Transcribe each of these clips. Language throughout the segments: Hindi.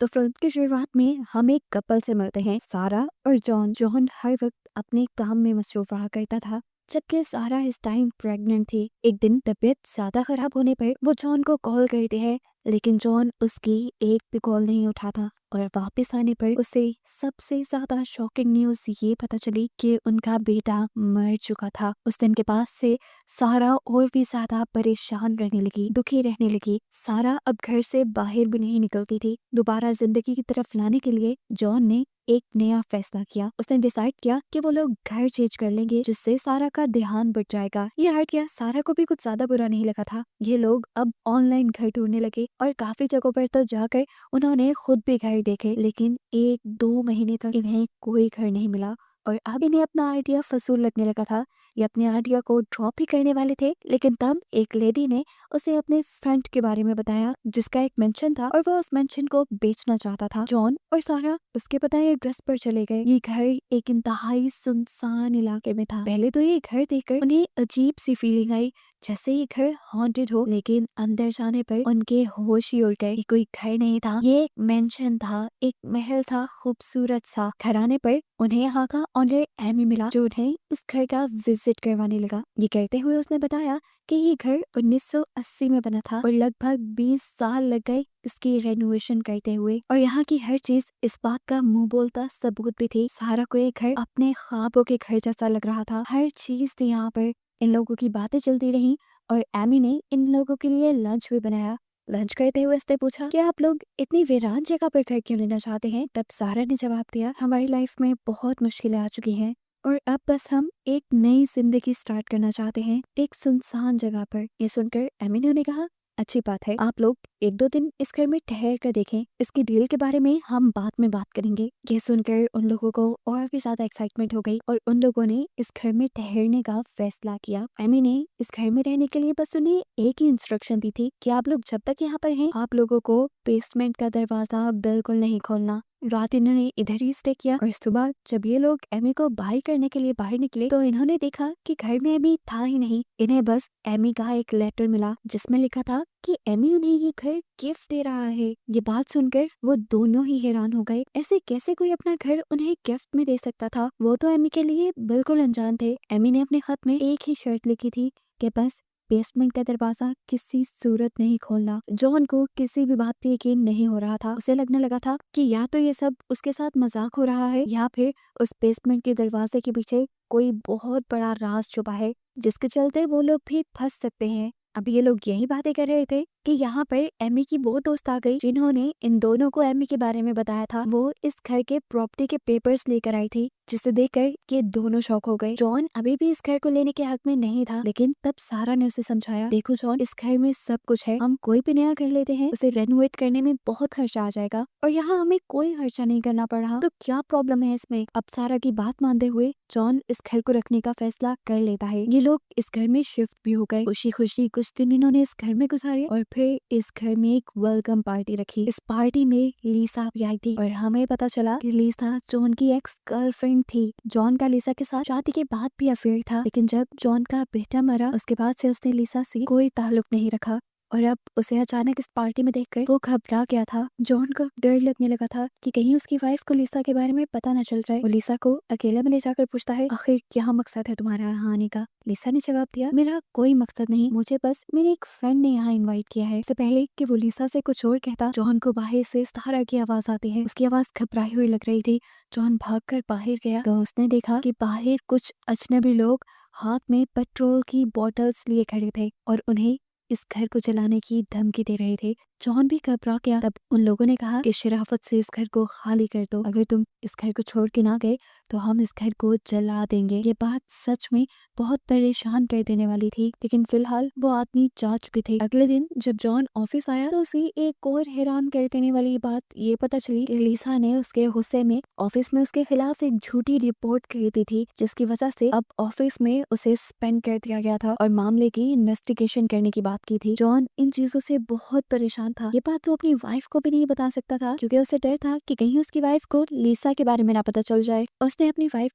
तो फिल्म की शुरुआत में हम एक कपल से मिलते हैं, सारा और जॉन। जॉन हर वक्त अपने काम में मसरूफ रहा करता था, जबकि सारा इस टाइम प्रेग्नेंट थी। एक दिन तबीयत ज्यादा खराब होने पर वो जॉन को कॉल करती है, लेकिन जॉन उसकी एक भी कॉल नहीं उठाता। और वापस आने पर उसे सबसे ज्यादा शॉकिंग न्यूज ये पता चली कि उनका बेटा मर चुका था। उस दिन के बाद से सारा और भी ज्यादा परेशान रहने लगी, दुखी रहने लगी। सारा अब घर से बाहर भी नहीं निकलती थी। दोबारा जिंदगी की तरफ लाने के लिए जॉन ने एक नया फैसला किया। उसने डिसाइड किया कि वो लोग घर चेंज कर लेंगे, जिससे सारा का ध्यान बढ़ जाएगा। ये आइडिया सारा को भी कुछ ज्यादा बुरा नहीं लगा था। ये लोग अब ऑनलाइन घर ढूंढने लगे और काफी जगहों पर तो जाकर उन्होंने खुद भी घर देखे, लेकिन 1-2 महीने तक इन्हें कोई घर नहीं मिला। और अब इन्हें अपना आइडिया फसूल लगने लगा था। ये अपने आइडिया को ड्रॉप ही करने वाले थे, लेकिन तब एक लेडी ने उसे अपने फ्रेंड के बारे में बताया, जिसका एक मेंशन था और वो उस मेंशन को बेचना चाहता था। जॉन और सारा उसके बताए एड्रेस पर चले गए। ये घर एक इंतहाई सुनसान इलाके में था। पहले तो ये घर देखकर उन्हें अजीब सी फीलिंग आई, जैसे ये घर हॉन्टेड हो, लेकिन अंदर जाने पर उनके होश ही उड़ गए। ये कोई घर नहीं था, ये एक मेंशन था, एक महल था, खूबसूरत सा। घर आने पर उन्हें यहाँ का ऑनर एमी मिला, जो उन्हें इस घर का विजिट करवाने लगा। ये कहते हुए उसने बताया कि ये घर 1980 में बना था और लगभग 20 साल लग गए इसकी रेनोवेशन करते हुए। और यहाँ की हर चीज इस बात का मुंह बोलता सबूत भी थी। सारा को ये घर अपने ख्वाबों के घर जैसा लग रहा था। हर चीज थी यहाँ पर। इन लोगों की बातें चलती रही और एमी ने इन लोगों के लिए लंच भी बनाया। लंच करते हुए उसने पूछा कि आप लोग इतनी वीरान जगह पर घर क्यों लेना चाहते हैं। तब सारा ने जवाब दिया, हमारी लाइफ में बहुत मुश्किलें आ चुकी हैं और अब बस हम एक नई जिंदगी स्टार्ट करना चाहते हैं, एक सुनसान जगह पर। ये सुनकर एमी ने कहा, अच्छी बात है, आप लोग 1-2 दिन इस घर में ठहर कर देखें, इसकी डील के बारे में हम बाद में बात करेंगे। ये सुनकर उन लोगों को और भी ज्यादा एक्साइटमेंट हो गई और उन लोगों ने इस घर में ठहरने का फैसला किया। एमी ने इस घर में रहने के लिए बस उन्हें एक ही इंस्ट्रक्शन दी थी कि आप लोग जब तक यहाँ पर हैं, आप लोगों को बेसमेंट का दरवाजा बिल्कुल नहीं खोलना। रात इन्होंने इधर ही स्टे किया और सुबह जब ये लोग एमी को बाय करने के लिए बाहर निकले तो इन्होंने देखा कि घर में एमी था ही नहीं। इन्हें बस एमी का एक लेटर मिला, जिसमें लिखा था कि एमी उन्हें ये घर गिफ्ट दे रहा है। ये बात सुनकर वो दोनों ही हैरान हो गए। ऐसे कैसे कोई अपना घर उन्हें गिफ्ट में दे सकता था। वो तो एमी के लिए बिल्कुल अनजान थे। एमी ने अपने खत में एक ही शर्त लिखी थी कि बस बेसमेंट का दरवाजा किसी सूरत नहीं खोलना। जॉन को किसी भी बात पे यकीन नहीं हो रहा था। उसे लगने लगा था कि या तो ये सब उसके साथ मजाक हो रहा है या फिर उस बेसमेंट के दरवाजे के पीछे कोई बहुत बड़ा राज छुपा है, जिसके चलते वो लोग भी फंस सकते हैं। अब ये लोग यही बातें कर रहे थे कि यहाँ पर एमी की वो दोस्त आ गई, जिन्होंने इन दोनों को एमी के बारे में बताया था। वो इस घर के प्रॉपर्टी के पेपर्स लेकर आई थी, जिसे देखकर ये दोनों शॉक हो गए। जॉन अभी भी इस घर को लेने के हक में नहीं था, लेकिन तब सारा ने उसे समझाया, देखो जॉन, इस घर में सब कुछ है, हम कोई भी नया घर लेते हैं, उसे रेनोवेट करने में बहुत खर्चा आ जाएगा और यहाँ हमें कोई खर्चा नहीं करना पड़ रहा, तो क्या प्रॉब्लम है इसमें। अब सारा की बात मानते हुए जॉन इस घर को रखने का फैसला कर लेता है। ये लोग इस घर में शिफ्ट भी हो गए। खुशी खुशी कुछ दिन इन्होंने इस घर में गुजारे और फिर इस घर में एक वेलकम पार्टी रखी। इस पार्टी में लीसा भी आई थी और हमें पता चला कि लीसा जॉन की एक्स गर्लफ्रेंड थी। जॉन का लीसा के साथ शादी के बाद भी अफेयर था, लेकिन जब जॉन का बेटा मरा उसके बाद से उसने लीसा से कोई ताल्लुक नहीं रखा। और अब उसे अचानक इस पार्टी में देखकर वो घबरा गया था। जॉन को डर लगने लगा था कि कहीं उसकी वाइफ को लीसा के बारे में पता न चल जाए। वो लीसा को अकेले में ले जाकर पूछता है, आखिर क्या मकसद है तुम्हारा यहाँ आने का। लीसा ने जवाब दिया, मेरा कोई मकसद नहीं, मुझे बस मेरे एक फ्रेंड ने यहाँ इनवाइट किया है। इससे पहले कि वो लीसा से कुछ और कहता, जॉन को बाहर से सारा की आवाज आती है। उसकी आवाज घबराई हुई लग रही थी। जॉन भागकर बाहर गया तो उसने देखा कि बाहर कुछ अजनबी लोग हाथ में पेट्रोल की बोतल्स लिए खड़े थे और उन्हें इस घर को जलाने की धमकी दे रहे थे। जॉन भी घबरा गया। तब उन लोगों ने कहा कि शराफत से इस घर को खाली कर दो, अगर तुम इस घर को छोड़ के ना गए तो हम इस घर को जला देंगे। ये बात सच में बहुत परेशान कर देने वाली थी, लेकिन फिलहाल वो आदमी जा चुके थे। अगले दिन जब जॉन ऑफिस आया तो उसे एक और हैरान कर देने वाली बात ये पता चली कि लीसा ने उसके गुस्से में ऑफिस में उसके खिलाफ एक झूठी रिपोर्ट कर दी थी, जिसकी वजह से अब ऑफिस में उसे सस्पेंड कर दिया गया था और मामले की इन्वेस्टिगेशन करने की बात की थी। जॉन इन चीजों से बहुत परेशान था। ये बात वो अपनी वाइफ को भी नहीं बता सकता था, क्योंकि उसे डर था कि कहीं उसकी वाइफ को लीसा के बारे में ना पता चल जाए। उसने अपनी वाइफ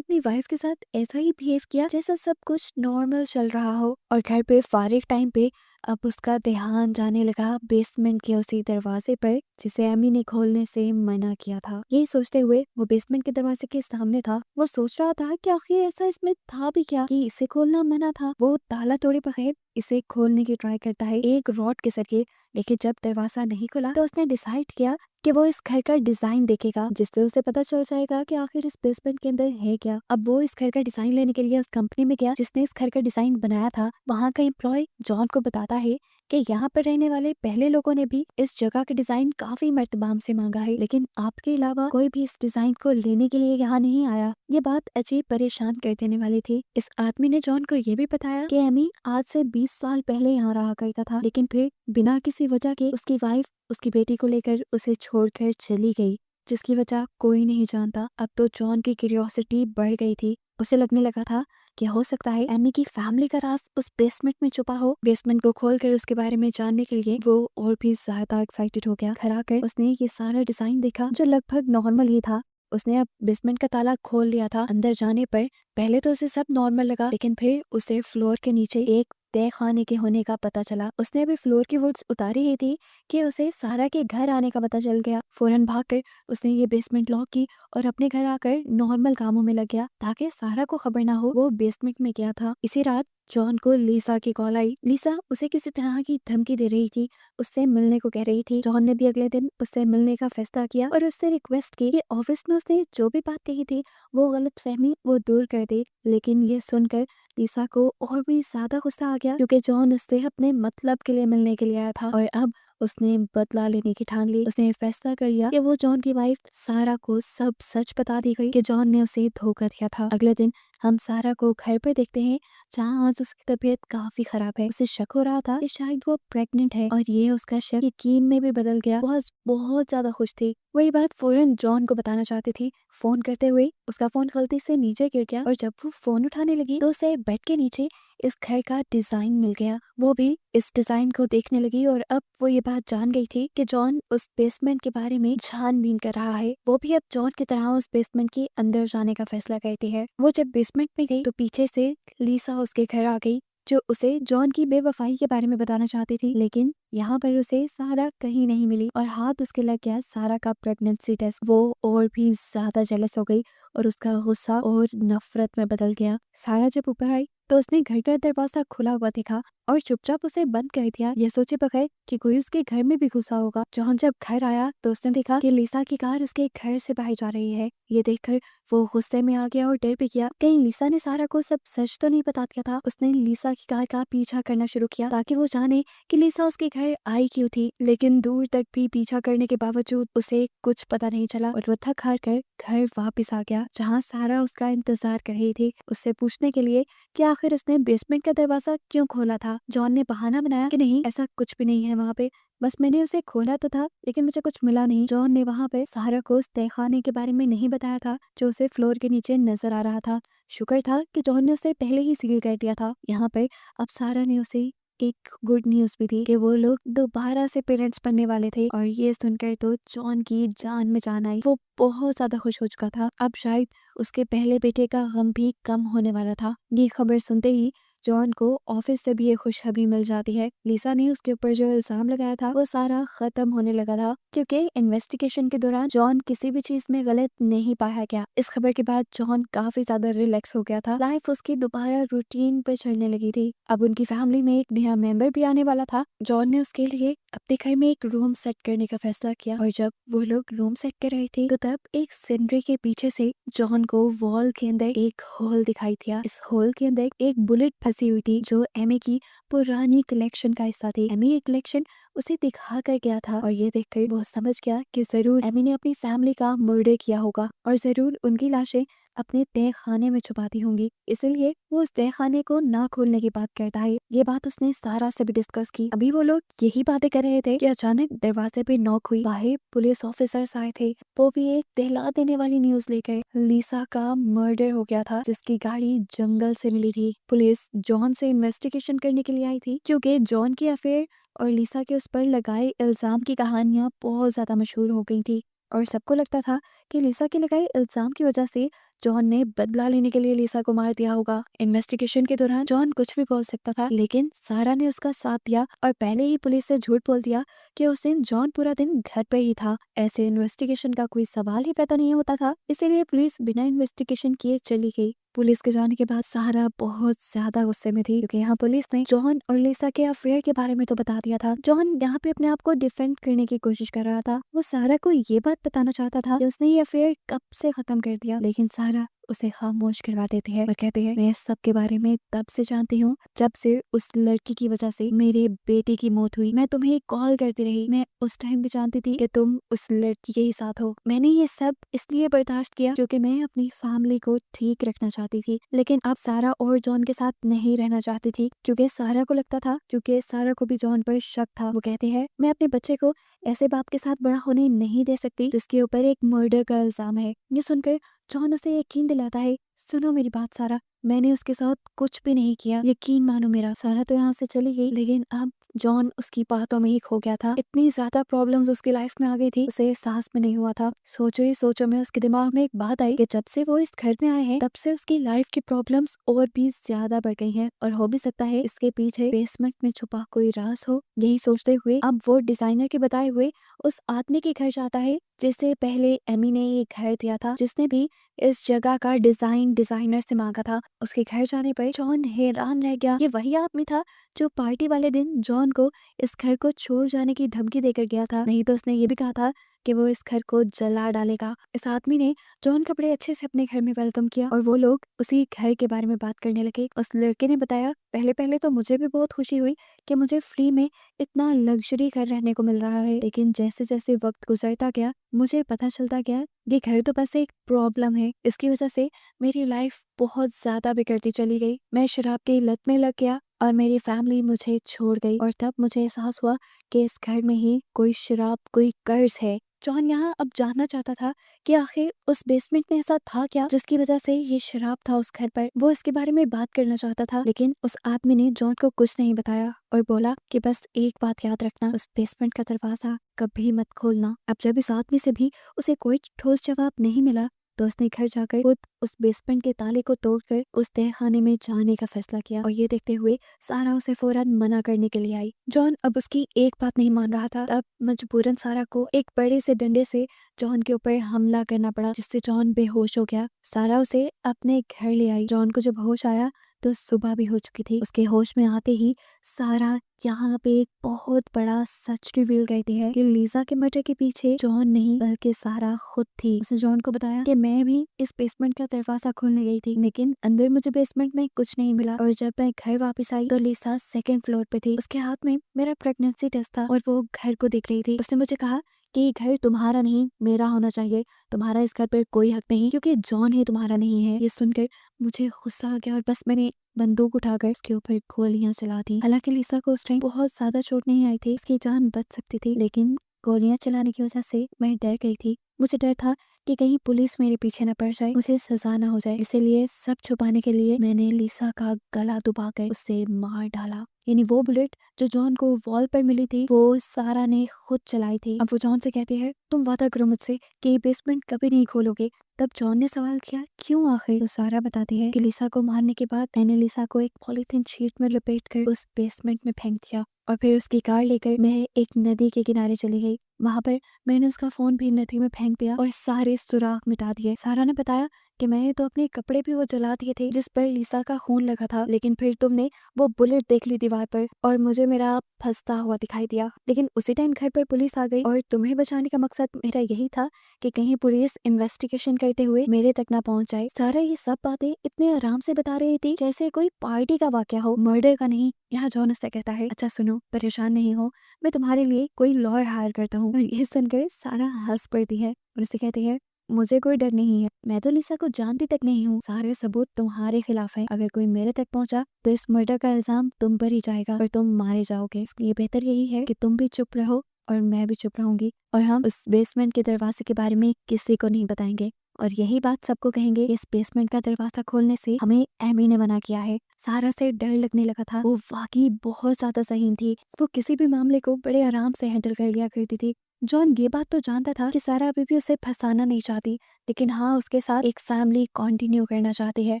के साथ ऐसा ही बिहेव किया जैसा सब कुछ नॉर्मल चल रहा हो और घर पे फारिग टाइम पे अब उसका ध्यान जाने लगा बेसमेंट के उसी दरवाजे पर जिसे एमी ने खोलने से मना किया था। यही सोचते हुए वो बेसमेंट के दरवाजे के सामने था। वो सोच रहा था कि आखिर ऐसा इसमें था भी क्या कि इसे खोलना मना था। वो ताला तोड़े बगैर इसे खोलने की ट्राई करता है एक रॉड के जरिए, लेकिन जब दरवाजा नहीं खुला तो उसने डिसाइड किया कि वो इस घर का डिजाइन देखेगा, जिससे उसे पता चल जाएगा कि आखिर इस बेसमेंट के अंदर है क्या। अब वो इस घर का डिजाइन लेने के लिए उस कंपनी में गया जिसने इस घर का डिजाइन बनाया था। वहाँ का एम्प्लॉय जॉन को बताता है कि यहाँ पर रहने वाले पहले लोगों ने भी इस जगह का डिजाइन काफी मर्तबाम से मांगा है, लेकिन आपके अलावा कोई भी इस डिजाइन को लेने के लिए यहाँ नहीं आया। ये बात अजीब परेशान कर देने वाली थी। इस आदमी ने जॉन को ये भी बताया कि एमी आज से 20 साल पहले यहाँ रहा करता था, लेकिन फिर बिना किसी वजह के उसकी वाइफ उसकी बेटी को लेकर उसे छोड़कर चली गई, जिसकी वजह कोई नहीं जानता। अब तो जॉन की क्यूरियोसिटी बढ़ गई थी। उसे लगने लगा था कि हो सकता है एमी की फैमिली का राज उस बेसमेंट में छुपा हो। बेसमेंट को खोलकर उसके बारे में जानने के लिए वो और भी ज्यादा एक्साइटेड हो गया। घर आकर उसने ये सारा डिजाइन देखा जो लगभग नॉर्मल ही था। उसने अब बेसमेंट का ताला खोल लिया था। अंदर जाने पर पहले तो उसे सब नॉर्मल लगा, लेकिन फिर उसे फ्लोर के नीचे एक तय खाने के होने का पता चला। उसने अभी फ्लोर की वुड्स उतारी ही थी कि उसे सारा के घर आने का पता चल गया। फौरन भागकर उसने ये बेसमेंट लॉक की और अपने घर आकर नॉर्मल कामों में लग गया ताकि सारा को खबर ना हो वो बेसमेंट में गया था। इसी रात जॉन को लीसा की कॉल आई। लीसा उसे किसी तरह की धमकी दे रही थी, उससे मिलने को कह रही थी। जॉन ने भी अगले दिन उससे मिलने का फैसला किया और उससे रिक्वेस्ट की कि ऑफिस में उसने जो भी बात कही थी वो गलत फहमी वो दूर कर दे। लेकिन ये सुनकर लीसा को और भी ज्यादा गुस्सा आ गया, क्योंकि जॉन उससे अपने मतलब के लिए मिलने के लिए आया था और अब उसने बदला लेने की ठान ली। उसने फैसला कर लिया कि वो जॉन की वाइफ सारा को सब सच बता दी गई कि जॉन ने उसे धोखा दिया था। अगले दिन हम सारा को घर पर देखते हैं जहाँ आज उसकी तबीयत काफी खराब है। उसे शक हो रहा था कि शायद वो प्रेग्नेंट है और ये उसका शक यकीन में भी बदल गया। बहुत बहुत ज्यादा खुश थी। वही बात फौरन जॉन को बताना चाहती थी। फोन करते हुए उसका फोन गलती से नीचे गिर गया और जब वो फोन उठाने लगी तो उसे बेड के नीचे इस घर का डिजाइन मिल गया। वो भी इस डिजाइन को देखने लगी और अब वो ये बात जान गई थी कि जॉन उस बेसमेंट के बारे में छानबीन कर रहा है। वो भी अब जॉन की तरह उस बेसमेंट के अंदर जाने का फैसला करती है। वो जब बेसमेंट में गई तो पीछे से लीसा उसके घर आ गई, जो उसे जॉन की बेवफाई के बारे में बताना चाहती थी। लेकिन यहाँ पर उसे सारा कहीं नहीं मिली और हाथ उसके लग गया सारा का प्रेगनेंसी टेस्ट। वो और भी ज्यादा जेलस हो गई और उसका गुस्सा और नफरत में बदल गया। सारा जब ऊपर आई तो उसने घर का दरवाजा खुला हुआ देखा और चुपचाप उसे बंद कर दिया, ये सोचे बगैर कि कोई उसके घर में भी घुसा होगा। जॉन जब घर आया तो उसने देखा कि लीसा की कार उसके घर से बाहर जा रही है। ये देखकर वो गुस्से में आ गया और डर भी गया कहीं लीसा ने सारा को सब सच तो नहीं बता दिया था। उसने लीसा की कार का पीछा करना शुरू किया ताकि वो जाने कि लीसा उसके घर आई क्यों थी, लेकिन दूर तक भी पीछा करने के बावजूद उसे कुछ पता नहीं चला और वो थक हार कर घर वापस आ गया, जहाँ सारा उसका इंतजार कर रही थी उससे पूछने के लिए कि आखिर उसने बेसमेंट का दरवाजा क्यों खोला था। जॉन ने बहाना बनाया कि नहीं ऐसा कुछ भी नहीं है वहाँ पे, बस मैंने उसे खोला तो था लेकिन मुझे कुछ मिला नहीं। जॉन ने वहाँ पे सारा को उस तहखाने के बारे में नहीं बताया था जो उसे फ्लोर के नीचे नजर आ रहा था। शुक्र था कि जॉन ने उसे पहले ही सील कर दिया था। यहाँ पे अब सारा ने उसे एक गुड न्यूज भी थी कि वो लोग दोबारा से पेरेंट्स बनने वाले थे और ये सुनकर तो जॉन की जान में जान आई। वो बहुत ज्यादा खुश हो चुका था। अब शायद उसके पहले बेटे का गम भी कम होने वाला था। ये खबर सुनते ही जॉन को ऑफिस से भी ये खुशखबरी मिल जाती है। लीसा ने उसके ऊपर जो इल्जाम लगाया था वो सारा खत्म होने लगा था, क्योंकि इन्वेस्टिगेशन के दौरान जॉन किसी भी चीज में गलत नहीं पाया गया। इस खबर के बाद जॉन काफी ज्यादा रिलैक्स हो गया था। लाइफ उसकी दोबारा रूटीन पे चलने लगी थी। अब उनकी फैमिली में एक नया मेंबर भी आने वाला था। जॉन ने उसके लिए अपने घर में एक रूम सेट करने का फैसला किया और जब वो लोग रूम सेट कर रहे थे तो तब एक सीनरी के पीछे से जॉन को वॉल के अंदर एक होल दिखाई दिया। इस होल के अंदर एक बुलेट फंसी हुई थी जो एमी की पुरानी कलेक्शन का हिस्सा थी। एमी ये कलेक्शन उसे दिखा कर गया था और ये देखकर वो समझ गया कि जरूर एमी ने अपनी फैमिली का मर्डर किया होगा और जरूर उनकी लाशें अपने तय खाने में छुपाती होंगी, इसलिए वो उस तय खाने को ना खोलने की बात करता है। ये बात उसने सारा से भी डिस्कस की। अभी वो लोग यही बातें कर रहे थे कि अचानक दरवाजे पे नॉक हुई। बाहर पुलिस ऑफिसर्स आए थे। वो भी एक दहला देने वाली न्यूज लेकर। लीसा का मर्डर हो गया था जिसकी गाड़ी जंगल से मिली थी। पुलिस जॉन से इन्वेस्टिगेशन करने के लिए आई थी क्योंकि जॉन की अफेयर और लीसा के उस पर लगाए इल्जाम की कहानियां बहुत ज्यादा मशहूर हो गई थी और सबको लगता था कि लिसा के लगाए इल्जाम की वजह से जॉन ने बदला लेने के लिए लिसा को मार दिया होगा। इन्वेस्टिगेशन के दौरान जॉन कुछ भी बोल सकता था, लेकिन सारा ने उसका साथ दिया और पहले ही पुलिस से झूठ बोल दिया कि उस दिन जॉन पूरा दिन घर पे ही था। ऐसे इन्वेस्टिगेशन का कोई सवाल ही पैदा नहीं होता था, इसीलिए पुलिस बिना इन्वेस्टिगेशन किए चली गई। पुलिस के जाने के बाद सारा बहुत ज्यादा गुस्से में थी, क्योंकि यहाँ पुलिस ने जॉन और लिसा के अफेयर के बारे में तो बता दिया था। जॉन यहाँ पे अपने आप को डिफेंड करने की कोशिश कर रहा था। वो सारा को ये बात बताना चाहता था कि उसने ये अफेयर कब से खत्म कर दिया, लेकिन सारा उसे खामोश करवा देती है और कहती है, मैं इस सब के बारे में तब से जानती हूँ जब से उस लड़की की वजह से मेरे बेटे की मौत हुई। मैं तुम्हें कॉल करती रही, मैं उस टाइम भी जानती थी कि तुम उस लड़की के ही साथ हो। मैंने ये सब इसलिए बर्दाश्त किया क्योंकि मैं अपनी फैमिली को ठीक रखना चाहती थी, लेकिन अब सारा और जॉन के साथ नहीं रहना चाहती थी, क्योंकि सारा को लगता था, क्योंकि सारा को भी जॉन पर शक था। वो कहती है, मैं अपने बच्चे को ऐसे बाप के साथ बड़ा होने नहीं दे सकती जिसके ऊपर एक मर्डर का इल्जाम है। ये सुनकर जॉन उसे यकीन दिलाता है, सुनो मेरी बात सारा, मैंने उसके साथ कुछ भी नहीं किया, यकीन मानो मेरा। सारा तो यहाँ से चली गई, लेकिन अब जॉन उसकी बातों में ही खो गया था। इतनी ज्यादा प्रॉब्लम्स उसकी लाइफ में आ गई थी, उसे एहसास में नहीं हुआ था। सोचो ही सोचो में उसके दिमाग में एक बात आई कि जब से वो इस घर में आए हैं तब से उसकी लाइफ की प्रॉब्लम्स और भी ज्यादा बढ़ गई हैं, और हो भी सकता है इसके पीछे बेसमेंट में छुपा कोई राज हो। यही सोचते हुए अब वो डिजाइनर के बताए हुए उस आदमी के घर जाता है जिससे पहले एमी ने ये घर दिया था, जिसने भी इस जगह का डिजाइन डिजाइनर से मांगा था। उसके घर जाने पर जॉन हैरान रह गया। ये वही आदमी था जो पार्टी वाले दिन जॉन को इस घर को छोड़ जाने की धमकी देकर गया था। नहीं तो उसने ये भी कहा था कि वो इस घर को जला डालेगा। इस आदमी ने जॉन को बड़े अच्छे से अपने घर में वेलकम किया और वो लोग उसी घर के बारे में बात करने लगे। उस लड़के ने बताया, पहले पहले तो मुझे भी बहुत खुशी हुई कि मुझे फ्री में इतना लग्जरी घर रहने को मिल रहा है, लेकिन जैसे जैसे वक्त गुजरता गया मुझे पता चलता गया ये घर तो बस एक प्रॉब्लम है। इसकी वजह से मेरी लाइफ बहुत ज्यादा बिगड़ती चली गई। मैं शराब की लत में लग गया और मेरी फैमिली मुझे छोड़ गई, और तब मुझे एहसास हुआ कि इस घर में ही कोई शराब, कोई कर्ज है। जॉन यहाँ अब जानना चाहता था कि आखिर उस बेसमेंट में ऐसा था क्या जिसकी वजह से ये शराब था उस घर पर। वो इसके बारे में बात करना चाहता था, लेकिन उस आदमी ने जॉन को कुछ नहीं बताया और बोला कि बस एक बात याद रखना, उस बेसमेंट का दरवाजा कभी मत खोलना। अब जब इस आदमी से भी उसे कोई ठोस जवाब नहीं मिला तो उसने घर जाकर खुद उस बेसमेंट के ताले को तोड़कर उस तहखाने में जाने का फैसला किया, और ये देखते हुए सारा उसे फौरन मना करने के लिए आई। जॉन अब उसकी एक बात नहीं मान रहा था। तब मजबूरन सारा को एक बड़े से डंडे से जॉन के ऊपर हमला करना पड़ा, जिससे जॉन बेहोश हो गया। सारा उसे अपने घर ले आई। जॉन को जब होश आया तो सुबह भी हो चुकी थी। उसके होश में आते ही सारा यहाँ पे एक बहुत बड़ा सच रिवील करती है कि लीजा के मर्डर के पीछे जॉन नहीं बल्कि सारा खुद थी। उसने जॉन को बताया कि मैं भी इस बेसमेंट का दरवाजा खोलने गई थी, लेकिन अंदर मुझे बेसमेंट में कुछ नहीं मिला, और जब मैं घर वापस आई तो लीजा सेकंड फ्लोर पे थी। उसके हाथ में मेरा प्रेगनेंसी टेस्ट था और वो घर को देख रही थी। उसने मुझे कहा कि ये घर तुम्हारा नहीं मेरा होना चाहिए, तुम्हारा इस घर पर कोई हक नहीं क्योंकि जॉन ही तुम्हारा नहीं है। ये सुनकर मुझे गुस्सा आ गया और बस मैंने बंदूक उठाकर उसके ऊपर गोलियां चला दी। हालांकि लिसा को उस टाइम बहुत ज्यादा चोट नहीं आई थी, उसकी जान बच सकती थी, लेकिन गोलियां चलाने की वजह से मैं डर गई थी। मुझे डर था कि कहीं पुलिस मेरे पीछे न पड़ जाए, मुझे सजा न हो जाए। इसीलिए सब छुपाने के लिए मैंने लिसा का गला दबाकर उसे मार डाला। यानी वो बुलेट जो जॉन को वॉल पर मिली थी वो सारा ने खुद चलाई थी। अब वो जॉन से कहती है, तुम वादा करो मुझसे कि बेसमेंट कभी नहीं खोलोगे। तब जॉन ने सवाल किया, क्यों आखिर? तो सारा बताती है कि लिसा को मारने के बाद मैंने लिसा को एक पॉलीथीन शीट में लपेटकर उस बेसमेंट में फेंक दिया, और फिर उसकी कार लेकर मैं एक नदी के किनारे चली गई। वहां पर मैंने उसका फोन भी नदी में फेंक दिया और सारे सुराग मिटा दिए। सारा ने बताया कि मैंने तो अपने कपड़े भी वो जला दिए थे जिस पर लिसा का खून लगा था, लेकिन फिर तुमने वो बुलेट देख ली दीवार पर और मुझे मेरा फंसता हुआ दिखाई दिया। लेकिन उसी टाइम घर पर पुलिस आ गई और तुम्हें बचाने का मकसद मेरा यही था कि कहीं पुलिस इन्वेस्टिगेशन करते हुए मेरे तक ना पहुंच जाए। सारा ये सब बातें इतने आराम से बता रही थी जैसे कोई पार्टी का वाकया हो, मर्डर का नहीं। यहाँ जॉन उससे कहता है, अच्छा सुनो, परेशान नहीं हो, मैं तुम्हारे लिए कोई लॉयर हायर करता हूँ। और ये सुनकर सारा हंस पड़ती है और उससे कहती है, मुझे कोई डर नहीं है, मैं तो लिसा को जानती तक नहीं हूँ। सारे सबूत तुम्हारे खिलाफ हैं। अगर कोई मेरे तक पहुंचा तो इस मर्डर का इल्जाम तुम पर ही जाएगा और तुम मारे जाओगे। इसलिए बेहतर यही है कि तुम भी चुप रहो और मैं भी चुप रहूंगी, और हम उस बेसमेंट के दरवाजे के बारे में किसी को नहीं बताएंगे, और यही बात सबको कहेंगे। इस बेसमेंट का दरवाजा खोलने से हमें एमी ने मना किया है। सारा से डर लगने लगा था। वो वाकई बहुत ज्यादा ज़हीन थी। वो किसी भी मामले को बड़े आराम से हैंडल कर लिया करती थी। जॉन ये बात तो जानता था कि सारा अभी भी उसे फंसाना नहीं चाहती, लेकिन हाँ उसके साथ एक फैमिली कंटिन्यू करना चाहती है।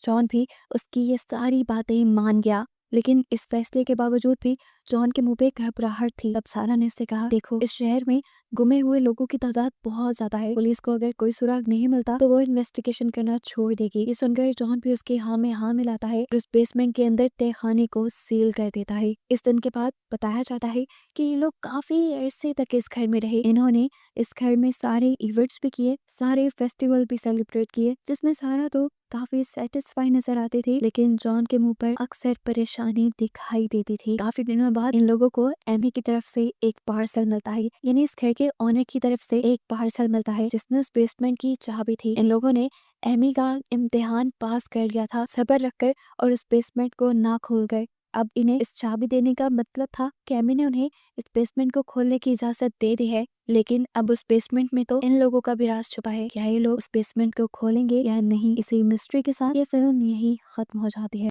जॉन भी उसकी ये सारी बातें मान गया, लेकिन इस फैसले के बावजूद भी जॉन के मुंह पे घबराहट थी। तब सारा ने उससे कहा, देखो इस शहर में गुमे हुए लोगों की तादाद बहुत ज्यादा है, पुलिस को अगर कोई सुराग नहीं मिलता तो वो इन्वेस्टिगेशन करना छोड़ देगी। ये सुनकर जॉन भी उसके हाँ में हाँ मिलाता है और उस बेसमेंट के अंदर तहखाने को सील कर देता है। इस दिन के बाद बताया जाता है कि ये लोग काफी अरसे तक इस घर में रहे। इन्होंने इस घर में सारे इवेंट्स भी किए, सारे फेस्टिवल भी सेलिब्रेट किए, जिसमें सारा तो काफी सेटिस्फाई नजर आते थे, लेकिन जॉन के मुंह पर अक्सर परेशानी दिखाई देती थी। काफी दिनों बाद इन लोगों को एमी की तरफ से एक पार्सल मिलता है, यानी इस घर के ओनर की तरफ से एक पार्सल मिलता है जिसमें उस बेसमेंट की चाबी थी। इन लोगों ने एमी का इम्तिहान पास कर लिया था सब्र रखकर और उस बेसमेंट को ना खोल कर। अब इन्हें इस चाबी देने का मतलब था कि एमी ने उन्हें इस बेसमेंट को खोलने की इजाजत दे दी है, लेकिन अब उस बेसमेंट में तो इन लोगों का भी राज छुपा है। क्या ये लोग उस बेसमेंट को खोलेंगे या नहीं? इसी मिस्ट्री के साथ ये फिल्म यही खत्म हो जाती है।